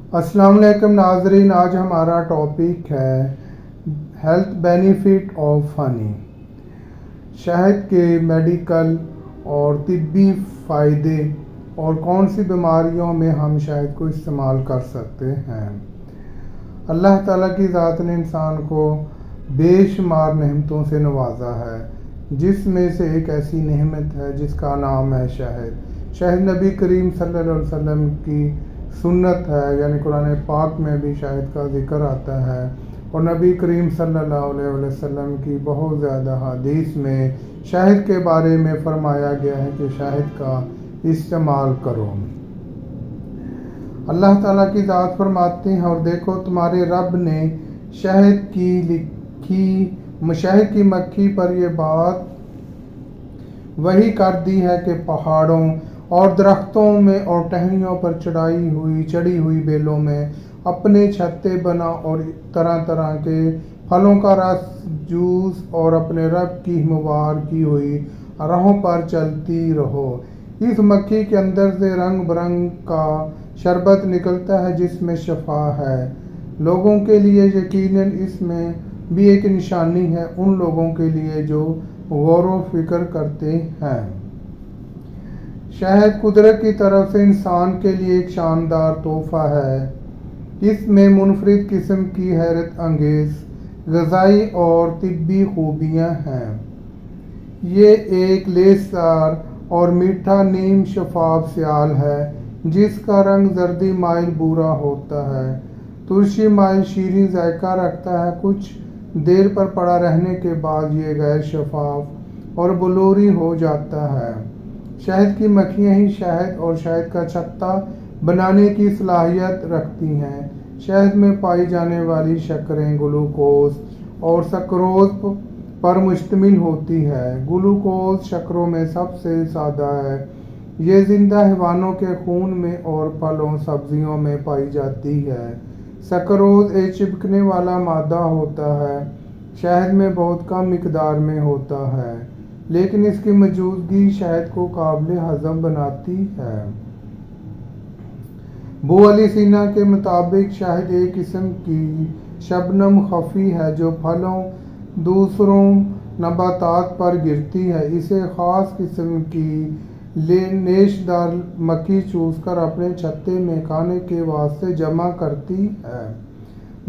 अस्सलाम वालेकुम नाजरीन, आज हमारा टॉपिक है हेल्थ बेनिफिट ऑफ हनी। शहद के मेडिकल और तिब्बी फ़ायदे और कौन सी बीमारियों में हम शहद को इस्तेमाल कर सकते हैं। अल्लाह ताला की ज़ात ने इंसान को बेशुमार नेमतों से नवाजा है, जिसमें से एक ऐसी नेमत है जिसका नाम है शहद। शहद नबी करीम सल्लल्लाहु अलैहि वसल्लम की सुन्नत है, यानी कुरान पाक में भी शहद का जिक्र आता है और नबी करीम सल्लल्लाहु अलैहि वसल्लम की बहुत ज़्यादा हदीस में शहद के बारे में फरमाया गया है कि शहद का इस्तेमाल करो। अल्लाह ताला की ज़ात फरमाते हैं, और देखो तुम्हारे रब ने शहद की मक्खी पर यह बात वही कर दी है कि पहाड़ों और दरख्तों में और टहनियों पर चढ़ी हुई बेलों में अपने छत्ते बना और तरह तरह के फलों का रस, जूस और अपने रब की मुबारक की हुई राहों पर चलती रहो। इस मक्खी के अंदर से रंग बिरंग का शरबत निकलता है जिसमें शफा है। लोगों के लिए यकीनन इसमें भी एक निशानी है उन लोगों के लिए जो गौर व फिक्र करते हैं। शहद कुदरत की तरफ से इंसान के लिए एक शानदार तोहफा है। इसमें मुनफरिद किस्म की हैरत अंगेज ग़िज़ाई और तिब्बी खूबियाँ हैं। ये एक लेसदार और मीठा नीम शफाफ स्याल है जिसका रंग जर्दी माइल भूरा होता है, तुलसी माइल शीरीं जायका रखता है। कुछ देर पर पड़ा रहने के बाद ये गैर शफाफ और बलूरी हो जाता है। शहद की मक्खियाँ ही शहद और शहद का छत्ता बनाने की सलाहियत रखती हैं। शहद में पाई जाने वाली शक्करें ग्लूकोज और सक्रोज पर मुश्तमिल होती है। ग्लूकोज शक्करों में सबसे सादा है। ये जिंदा हैवानों के खून में और फलों सब्जियों में पाई जाती है। सक्रोज एक चिपकने वाला मादा होता है, शहद में बहुत कम मिकदार में होता है, लेकिन इसकी मौजूदगी शहद को काबिल हज़म बनाती है। बू अली सीना के मुताबिक शहद एक किस्म की शबनम खफी है जो फलों दूसरों नबातात पर गिरती है। इसे ख़ास किस्म की नेशदार मक्खी चूस कर अपने छत्ते में खाने के वास्ते जमा करती है।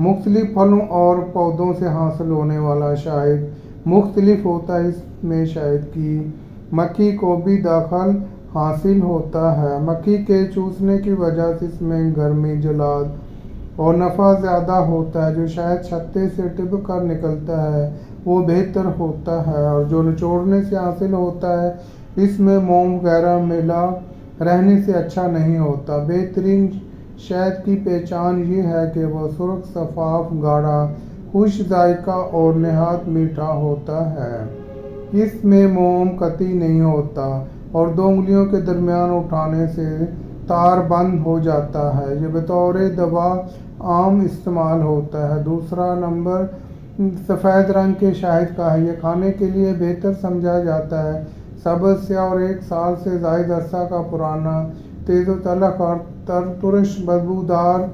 मुख्तलिफ फलों और पौधों से हासिल होने वाला शहद मुख्तलिफ होता है। इसमें शहद की मक्खी को भी दखल हासिल होता है। मक्खी के चूसने की वजह से इसमें गर्मी, जलाद और नफ़ा ज़्यादा होता है। जो शहद छत्ते से टिप कर निकलता है वो बेहतर होता है, और जो निचोड़ने से हासिल होता है इसमें मोम वगैरह मिला रहने से अच्छा नहीं होता। बेहतरीन शहद की पहचान ये है कि वह सुर्ख, शफाफ, गाढ़ा, खुश जायका और नहायत मीठा होता है। इसमें मोम कतई नहीं होता और 2 उंगलियों के दरमियान उठाने से तार बंद हो जाता है। ये बतौर दवा आम इस्तेमाल होता है। दूसरा नंबर सफ़ेद रंग के शहद का है। ये खाने के लिए बेहतर समझा जाता है। सब्ज़ से और 1 साल से ज़ायद अरसा का पुराना, तेज़ तलख और तरतुरश, बदबूदार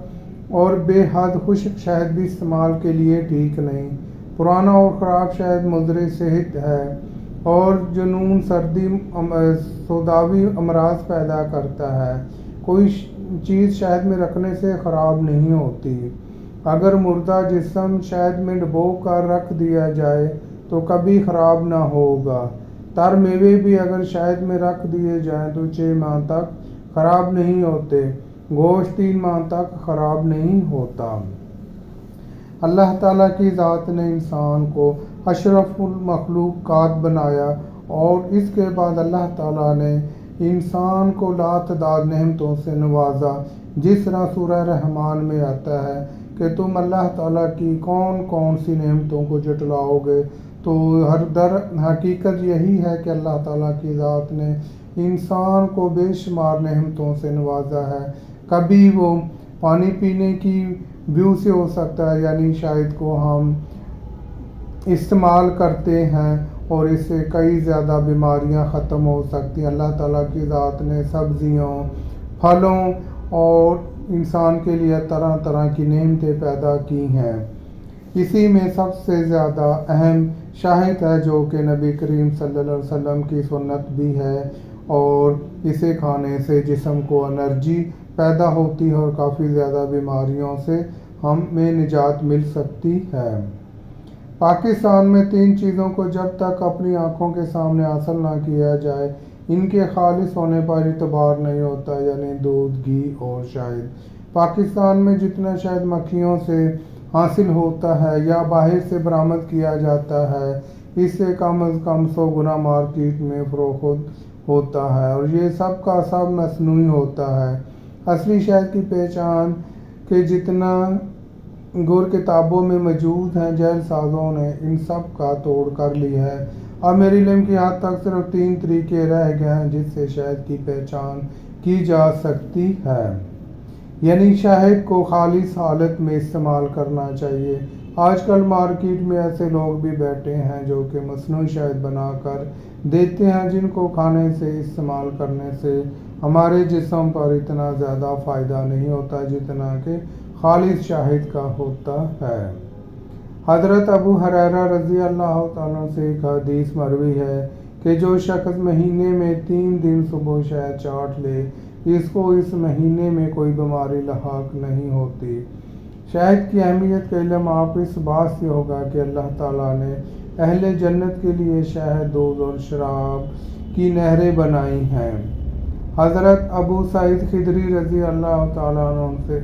और बेहद खुश्क शहद भी इस्तेमाल के लिए ठीक नहीं। पुराना और ख़राब शहद मुज़र सेहत है और जुनून, सर्दी, सौदावी अमराज पैदा करता है। कोई चीज़ शहद में रखने से ख़राब नहीं होती। अगर मुर्दा जिस्म शहद में डुबो कर रख दिया जाए तो कभी ख़राब ना होगा। तर मेवे भी अगर शहद में रख दिए जाएं तो 6 माह तक ख़राब नहीं होते। गोश्त 3 माह तक ख़राब नहीं होता। अल्लाह ताला की ज़ात ने इंसान को अशरफुल मखलूक़ात बनाया और इसके बाद अल्लाह ताला ने इंसान को लातदाद नेमतों से नवाजा। जिस तरह सूरह रहमान में आता है कि तुम अल्लाह ताला की कौन कौन सी नेमतों को जटलाओगे, तो हकीकत यही है कि अल्लाह ताला की ज़ात ने इंसान को बेशुमार नेमतों से नवाजा है। कभी वो पानी पीने की व्यू से हो सकता है, यानी शायद को हम इस्तेमाल करते हैं और इससे कई ज़्यादा बीमारियां ख़त्म हो सकती हैं। अल्लाह ताला की ज़ात ने सब्जियों, फलों اور انسان کے لیے طرح طرح کی نعمتیں پیدا کی ہیں۔ اسی میں سب سے زیادہ اہم شہد ہے جو کہ نبی کریم صلی اللہ علیہ وسلم کی سنت بھی ہے، اور اسے کھانے سے جسم کو انرجی پیدا ہوتی ہے اور کافی زیادہ بیماریوں سے ہمیں نجات مل سکتی ہے۔ پاکستان میں 3 چیزوں کو جب تک اپنی آنکھوں کے سامنے حاصل نہ کیا جائے ان کے خالص ہونے پر اعتبار نہیں ہوتا، یعنی دودھ، گھی اور شہد۔ پاکستان میں جتنا شہد مکھیوں سے حاصل ہوتا ہے یا باہر سے برآمد کیا جاتا ہے، اس سے کم از کم 100 گنا مارکیٹ میں فروخت ہوتا ہے، اور یہ سب کا سب مصنوعی ہوتا ہے۔ اصلی شہد کی پہچان کہ جتنا گر کتابوں میں موجود ہیں، جعل سازوں نے ان سب کا توڑ کر لی ہے۔ اب میرے علم کی حد تک صرف 3 طریقے رہ گئے ہیں جس سے شہد کی پہچان کی جا سکتی ہے، یعنی شہد کو خالص حالت میں استعمال کرنا چاہیے۔ آج کل مارکیٹ میں ایسے لوگ بھی بیٹھے ہیں جو کہ مصنوعی شہد بنا کر دیتے ہیں، جن کو کھانے سے، استعمال کرنے سے ہمارے جسم پر اتنا زیادہ فائدہ نہیں ہوتا جتنا کہ خالص شہد کا ہوتا ہے۔ حضرت ابو ہریرہ رضی اللہ تعالیٰ عنہ سے ایک حدیث مروی ہے کہ جو شخص مہینے میں 3 دن صبح شہد چاٹ لے، اس کو اس مہینے میں کوئی بیماری لاحق نہیں ہوتی۔ شہد کی اہمیت کا علم آپ اس بات سے ہوگا کہ اللہ تعالیٰ نے اہل جنت کے لیے شہد، دودھ اور شراب کی نہریں بنائی ہیں۔ حضرت ابو سعید خدری رضی اللہ تعالیٰ عنہ سے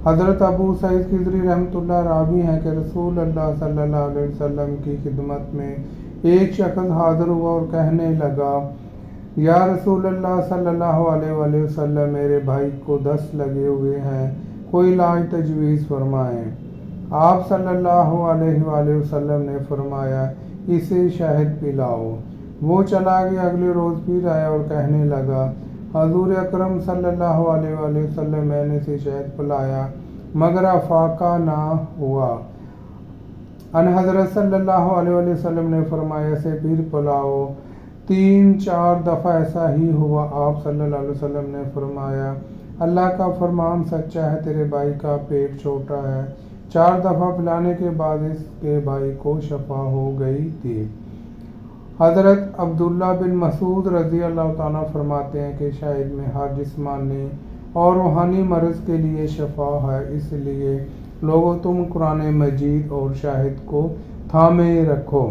حضرت ابو سعید خدری رحمۃ اللہ راوی ہیں کہ رسول اللہ صلی اللہ علیہ وسلم کی خدمت میں ایک شخص حاضر ہوا اور کہنے لگا، یا رسول اللہ صلی اللہ علیہ وآلہ وسلم، میرے بھائی کو دست لگے ہوئے ہیں، کوئی علاج تجویز فرمائیں۔ آپ صلی اللہ علیہ وآلہ وسلم نے فرمایا، اسے شہد پلاؤ۔ وہ چلا گیا، اگلے روز پھر آیا اور کہنے لگا، حضور اکرم صلی اللہ علیہ وآلہ وسلم، میں نے اسے شہد پلایا مگر افاقہ نہ ہوا۔ ان حضرت صلی اللہ علیہ وآلہ وسلم نے فرمایا، اسے پھر پلاؤ۔ 3-4 دفعہ ایسا ہی ہوا۔ آپ صلی اللہ علیہ وسلم نے فرمایا، اللہ کا فرمان سچا ہے، تیرے بھائی کا پیٹ چھوٹا ہے۔ 4 دفعہ پلانے کے بعد اس کے بھائی کو شفا ہو گئی تھی۔ حضرت عبداللہ بن مسعود رضی اللہ تعالیٰ فرماتے ہیں کہ شہد میں ہر جسمانی اور روحانی مرض کے لیے شفا ہے، اس لیے لوگوں تم قرآن مجید اور شہد کو تھامے رکھو۔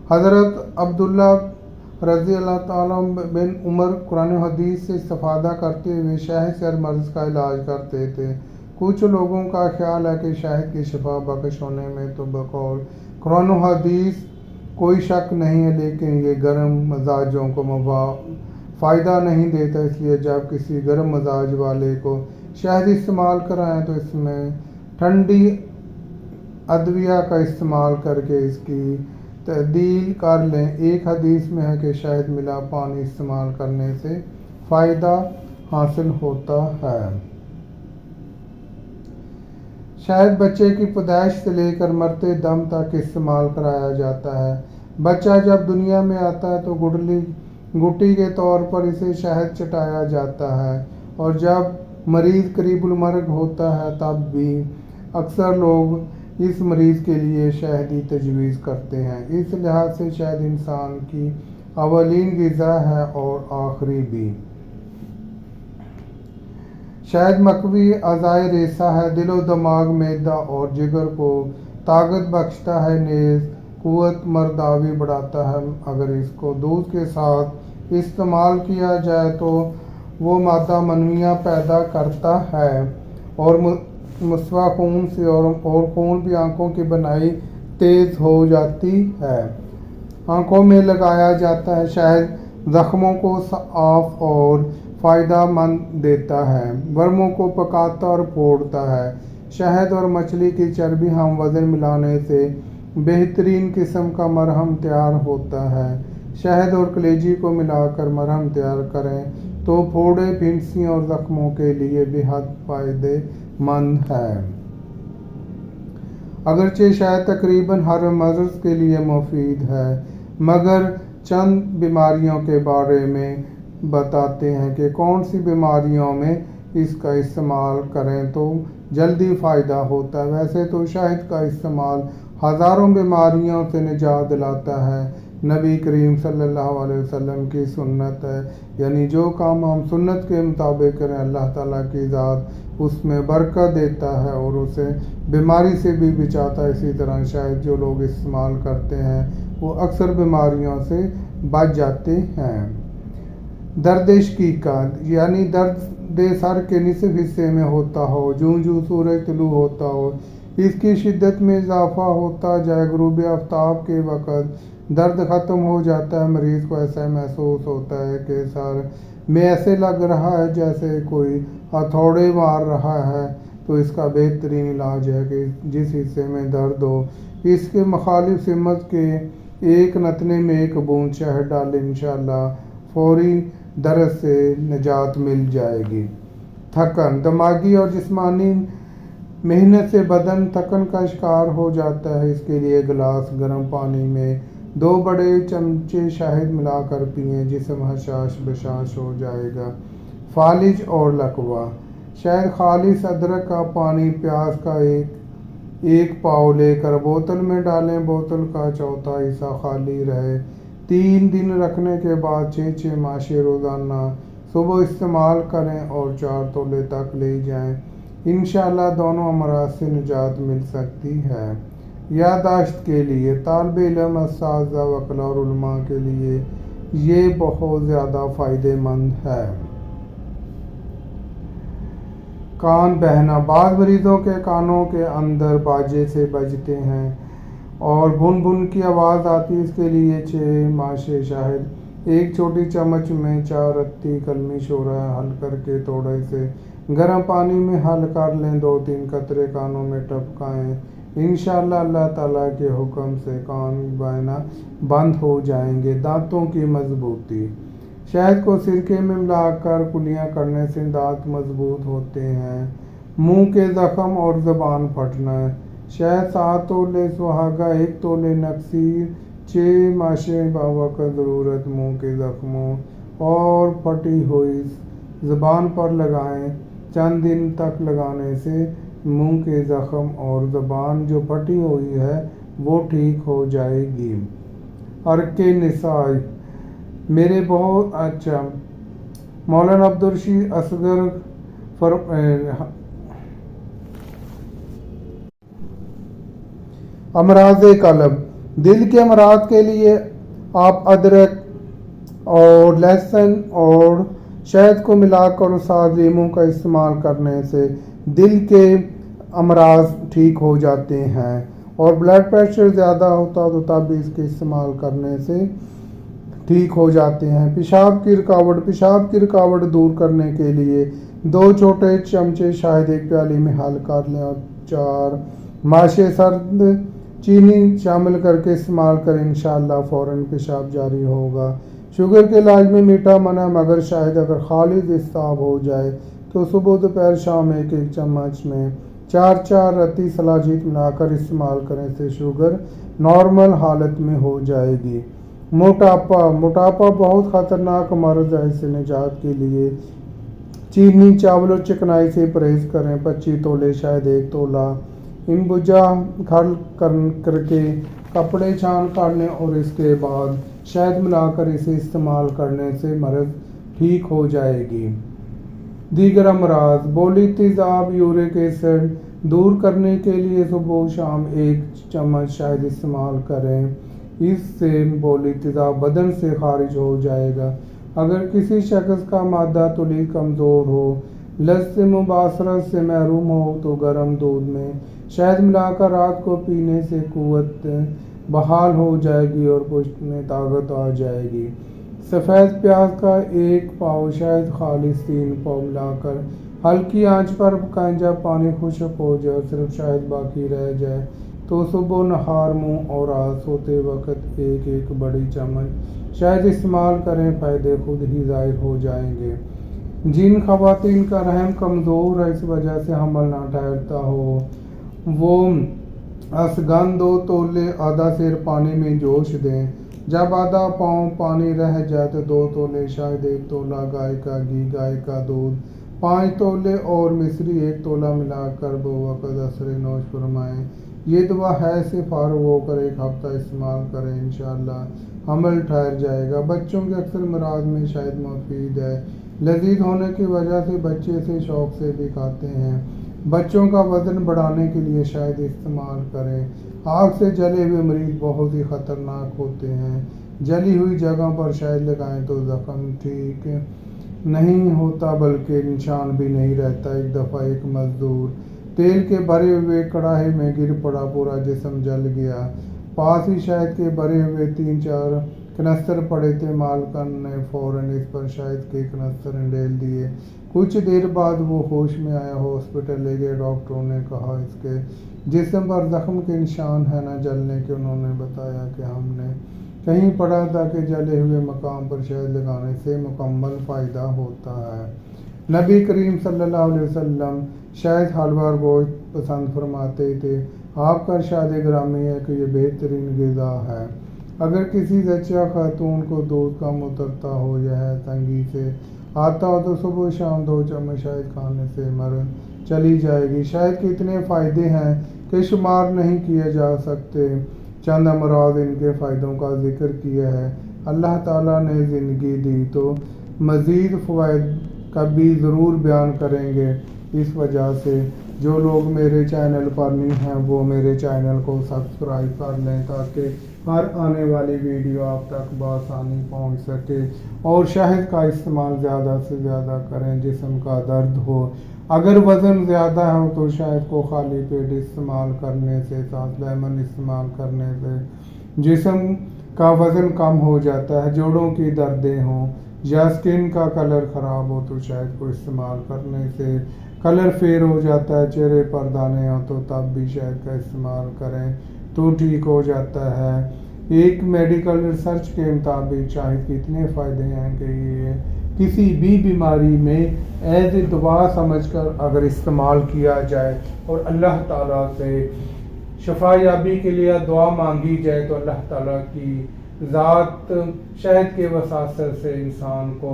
حضرت عبداللہ رضی اللہ تعالیٰ بن عمر قرآن و حدیث سے استفادہ کرتے ہوئے شہد سے ہر مرض کا علاج کرتے تھے۔ کچھ لوگوں کا خیال ہے کہ شہد کی شفا بخش ہونے میں تو بقول قرآن و حدیث کوئی شک نہیں ہے، لیکن یہ گرم مزاجوں کو فائدہ نہیں دیتا، اس لیے جب کسی گرم مزاج والے کو شہد استعمال کرائیں تو اس میں ٹھنڈی ادویہ کا استعمال کر کے اس کی تعدیل کر لیں۔ ایک حدیث میں ہے کہ شہد ملا پانی استعمال کرنے سے فائدہ حاصل ہوتا ہے۔ شہد بچے کی پیدائش سے لے کر مرتے دم تک استعمال کرایا جاتا ہے۔ بچہ جب دنیا میں آتا ہے تو گٹی کے طور پر اسے شہد چٹایا جاتا ہے، اور جب مریض قریب المرگ ہوتا ہے تب بھی اکثر لوگ اس مریض کے لیے شہد ہی تجویز کرتے ہیں۔ اس لحاظ سے شہد انسان کی اولین غذا ہے اور آخری بھی۔ شہد مقوی اعضائے ریسہ ہے، دل و دماغ، معدہ اور جگر کو طاقت بخشتا ہے، نیز قوت مرداوی بڑھاتا ہے۔ اگر اس کو دودھ کے ساتھ استعمال کیا جائے تو وہ مادہ منویاں پیدا کرتا ہے اور مصفا خون سے اور خون بھی آنکھوں کی بینائی تیز ہو جاتی ہے۔ آنکھوں میں لگایا جاتا ہے۔ شہد زخموں کو صاف اور فائدہ مند دیتا ہے، ورموں کو پکاتا اور پھوڑتا ہے۔ شہد اور مچھلی کی چربی ہم وزن ملانے سے بہترین قسم کا مرہم تیار ہوتا ہے۔ شہد اور کلیجی کو ملا کر مرہم تیار کریں تو پھوڑے، پھنسیوں اور زخموں کے لیے بے حد فائدہ مند ہے۔ اگرچہ شہد تقریباً ہر مرض کے لیے مفید ہے، مگر چند بیماریوں کے بارے میں بتاتے ہیں کہ کون سی بیماریوں میں اس کا استعمال کریں تو جلدی فائدہ ہوتا ہے۔ ویسے تو شہد کا استعمال ہزاروں بیماریوں سے نجات دلاتا ہے۔ نبی کریم صلی اللہ علیہ وسلم کی سنت ہے، یعنی جو کام ہم سنت کے مطابق کریں اللہ تعالیٰ کی ذات اس میں برکت دیتا ہے اور اسے بیماری سے بھی بچاتا ہے۔ اسی طرح شاید جو لوگ استعمال کرتے ہیں وہ اکثر بیماریوں سے بچ جاتے ہیں۔ درد شقیقہ یعنی درد سر کے نصف حصے میں ہوتا ہو، جوں جوں سورج طلوع ہوتا ہو اس کی شدت میں اضافہ ہوتا جائے، غروب آفتاب کے وقت درد ختم ہو جاتا ہے، مریض کو ایسا محسوس ہوتا ہے کہ سر میں ایسے لگ رہا ہے جیسے کوئی ہتھوڑے مار رہا ہے، تو اس کا بہترین علاج ہے کہ جس حصے میں درد ہو اس کے مخالف سمت کے ایک نتنے میں ایک بوند شہد ڈالیں، انشاءاللہ فوری درد سے نجات مل جائے گی۔ تھکن دماغی اور جسمانی محنت سے بدن تھکن کا شکار ہو جاتا ہے، اس کے لیے گلاس گرم پانی میں 2 بڑے چمچے شہد ملا کر پئیں، جسم حشاش بشاش ہو جائے گا۔ فالج اور لکوہ شہد خالص ادرک کا پانی پیاز کا ایک پاؤ لے کر بوتل میں ڈالیں، بوتل کا چوتھا حصہ خالی رہے، 3 دن رکھنے کے بعد 6 ماشے روزانہ صبح استعمال کریں اور 4 تولے تک لے جائیں، انشاءاللہ دونوں امراض سے نجات مل سکتی ہے۔ یادداشت کے لیے طالب علم، اساتذہ، وکلاء اور علماء کے لیے یہ بہت زیادہ فائدہ مند ہے۔ کان بہنا بعض مریضوں کے کانوں کے اندر باجے سے بجتے ہیں اور بھن بھن کی آواز آتی ہے، اس کے لیے 6 ماشے شہد ایک چھوٹی چمچ میں 4 رتی کلمی شورہ حل کر کے تھوڑے سے گرم پانی میں حل کر لیں، 2-3 قطرے کانوں میں ٹپکائیں، انشاءاللہ اللہ تعالیٰ کے حکم سے کان بہنا بند ہو جائیں گے۔ دانتوں کی مضبوطی شہد کو سرکے میں ملا کر کلیاں کرنے سے دانت مضبوط ہوتے ہیں۔ منہ کے زخم اور زبان پھٹنا شہد 7 تولے سہاگہ 1 تولے نکسیر 6 ماشے بوقت ضرورت منہ کے زخموں اور پھٹی ہوئی زبان پر لگائیں، چند دن تک لگانے سے منہ کے زخم اور زبان جو پھٹی ہوئی ہے وہ ٹھیک ہو جائے گی۔ عرق نساء میرے بہت اچھا مولانا عبدالرشید اصغر امراض قلب دل کے امراض کے لیے آپ ادرک اور لہسن اور شہد کو ملا کر ساتھ لیموں کا استعمال کرنے سے دل کے امراض ٹھیک ہو جاتے ہیں، اور بلڈ پریشر زیادہ ہوتا ہے تو تب بھی اس کے استعمال کرنے سے ٹھیک ہو جاتے ہیں۔ پیشاب کی رکاوٹ دور کرنے کے لیے 2 چھوٹے چمچے شہد ایک پیالی میں حل کر لیں اور 4 ماشے سرد چینی شامل کر کے استعمال کریں، انشاءاللہ فوراً پیشاب جاری ہوگا۔ شوگر کے علاج میں میٹھا منع ہے، مگر شہد اگر خالص اضطراب ہو جائے تو صبح دوپہر شام 1 چمچ میں 4 رتی سلاجید ملا کر استعمال کرنے سے شوگر نارمل حالت میں ہو جائے گی۔ موٹاپا بہت خطرناک مرض ہے، اس سے نجات کے لیے چینی، چاول اور چکنائی سے پرہیز کریں۔ 25 تولے شہد 1 تولہ امبوجا کھل کر کے کپڑے چھان کر لیں اور اس کے بعد شہد ملا کر اسے استعمال کرنے سے مرض ٹھیک ہو جائے گی۔ دیگر امراض بولی تیزاب یورک ایسڈ دور کرنے کے لیے صبح و شام 1 چمچ شہد استعمال کریں، اس سے بولی تیزاب بدن سے خارج ہو جائے گا۔ اگر کسی شخص کا معدہ تلیق کمزور ہو، لذت مباشرت سے محروم ہو تو گرم دودھ میں شہد ملا کر رات کو پینے سے قوت بحال ہو جائے گی اور پشت میں طاقت آ جائے گی۔ سفید پیاز کا 1 پاؤ شہد خالص 3 پاؤ ملا کر ہلکی آنچ پر پکائیں، جب پانی خشک ہو جائے اور صرف شہد باقی رہ جائے تو صبح نہار منہ اور رات سوتے وقت 1 بڑی چمچ شہد استعمال کریں، فائدے خود ہی ظاہر ہو جائیں گے۔ جن خواتین کا رحم کمزور ہے اس وجہ سے حمل نہ ٹھہرتا ہو، وہ اشگند 2 تولے آدھا سیر پانی میں جوش دیں जब आधा पाँव पानी रह जाए तो 2 तोले शहद, 1 तोला गाय का घी, गाय का दूध, 5 तोले और मिश्री 1 तोला मिलाकर बवक़्त असर नोश फरमाएं। ये दुआ है से फारूक होकर 1 हफ्ता इस्तेमाल करें, इंशाअल्लाह अमल ठहर जाएगा। बच्चों के अक्सर मराज में शहद मुफीद है। लजीज होने की वजह से बच्चे इसे शौक से भी खाते हैं। बच्चों का वजन बढ़ाने के लिए शहद इस्तेमाल करें। आग से जले हुए मरीज बहुत ही ख़तरनाक होते हैं। जली हुई जगह पर शहद लगाएं तो ज़ख्म ठीक नहीं होता बल्कि निशान भी नहीं रहता। एक दफ़ा एक मजदूर तेल के भरे हुए कढ़ाई में गिर पड़ा, पूरा जिस्म जल गया। पास ही शहद के भरे हुए 3-4 कनस्तर पड़े थे। मालकन ने फौरन इस पर शहद के कनस्तर डाल दिए। कुछ देर बाद वो होश में आया, हॉस्पिटल ले गए। डॉक्टरों ने कहा इसके जिस्म पर जख्म के निशान है, न जलने के। उन्होंने बताया कि हमने कहीं पढ़ा था कि जले हुए मकाम पर शहद लगाने से मुकम्मल फ़ायदा होता है। नबी करीम सल्लल्लाहु अलैहि वसल्लम शहद हलवा और गोश्त पसंद फरमाते थे। आपका इरशाद ग्रामी है कि ये बेहतरीन ग़िज़ा है। अगर किसी ज़च्चा खातून को दूध कम उतरता हो या तंगी से आता हो तो सुबह शाम 2 चम्मच शहद खाने से मर चली जाएगी। शहद के इतने फ़ायदे हैं कि शुमार नहीं किए जा सकते। चंद अमराज इनके फ़ायदों का जिक्र किया है। अल्लाह ताला ने ज़िंदगी दी तो मज़ीद फ़वाइद का भी ज़रूर बयान करेंगे। इस वजह से जो लोग मेरे चैनल पर नहीं हैं वो मेरे चैनल को सब्सक्राइब कर लें ताकि हर आने वाली वीडियो आप तक बआसानी पहुंच सके। और शहद का इस्तेमाल ज़्यादा से ज़्यादा करें। जिस्म का दर्द हो, अगर वज़न ज़्यादा हो तो शहद को खाली पेट इस्तेमाल करने से, साथ लेमन इस्तेमाल करने से जिस्म का वज़न कम हो जाता है। जोड़ों की दर्दें हों या स्किन का कलर ख़राब हो तो शहद को इस्तेमाल करने से कलर फेयर हो जाता है। चेहरे पर दाने हो तो तब भी शहद का इस्तेमाल करें तो ठीक हो जाता है। एक मेडिकल रिसर्च के मुताबिक शहद के इतने फ़ायदे हैं कि ये किसी भी बीमारी में एज ए दवा समझकर अगर इस्तेमाल किया जाए और अल्लाह ताला से शफा याबी के लिए दुआ मांगी जाए तो अल्लाह ताला की ज़ात शहद के वसासत से इंसान को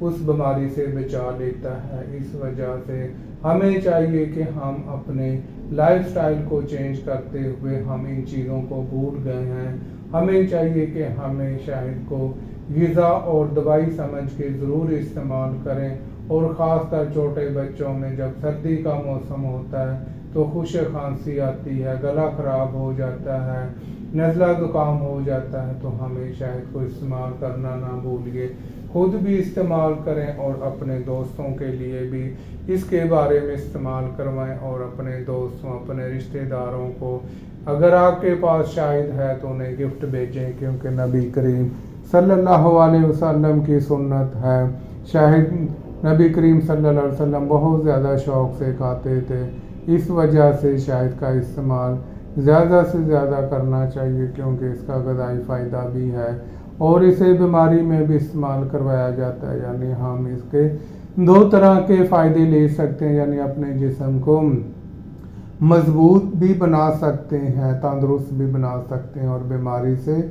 उस बीमारी से बचा लेता है। इस वजह से हमें चाहिए कि हम अपने लाइफस्टाइल को चेंज करते हुए हम इन चीज़ों को भूल गए हैं। हमें चाहिए कि हमें शहद को ग़िज़ा और दवाई समझ के ज़रूर इस्तेमाल करें। और ख़ासकर छोटे बच्चों में जब सर्दी का मौसम होता है तो खुश खांसी आती है, गला ख़राब हो जाता है, नज़ला ज़ुकाम हो जाता है, तो हमें शहद को इस्तेमाल करना ना भूलिए। खुद भी इस्तेमाल करें और अपने दोस्तों के लिए भी इसके बारे में इस्तेमाल करवाएं और अपने दोस्तों, अपने रिश्तेदारों को अगर आपके पास शहद है तो उन्हें गिफ्ट भेजें, क्योंकि नबी करीम सल्लल्लाहु अलैहि वसल्लम की सुन्नत है। शहद नबी करीम सल्लल्लाहु अलैहि वसल्लम बहुत ज़्यादा शौक़ से खाते थे। इस वजह से शहद का इस्तेमाल ज़्यादा से ज़्यादा करना चाहिए, क्योंकि इसका ग़िज़ाई फ़ायदा भी है और इसे बीमारी में भी इस्तेमाल करवाया जाता है। यानी हम इसके 2 तरह के फ़ायदे ले सकते हैं, यानी अपने जिस्म को मजबूत भी बना सकते हैं, तंदुरुस्त भी बना सकते हैं। और बीमारी से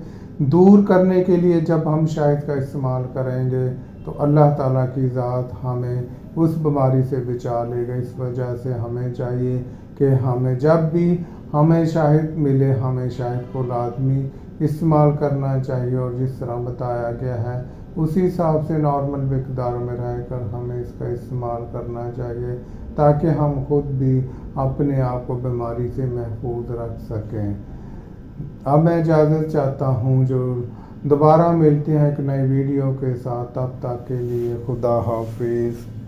दूर करने के लिए जब हम शहद का इस्तेमाल करेंगे तो अल्लाह ताला की ज़ात हमें उस बीमारी से बचा लेगा। इस वजह से हमें चाहिए कि हमें जब भी हमें शहद मिले हमें शहद को लाजमी इस्तेमाल करना चाहिए और जिस तरह बताया गया है उसी हिसाब से नॉर्मल मकदार में रहकर हमें इसका इस्तेमाल करना चाहिए, ताकि हम खुद भी अपने आप को बीमारी से महफूज रख सकें। अब मैं इजाज़त चाहता हूँ, जो दोबारा मिलते हैं एक नई वीडियो के साथ, तब तक के लिए खुदा हाफिज़।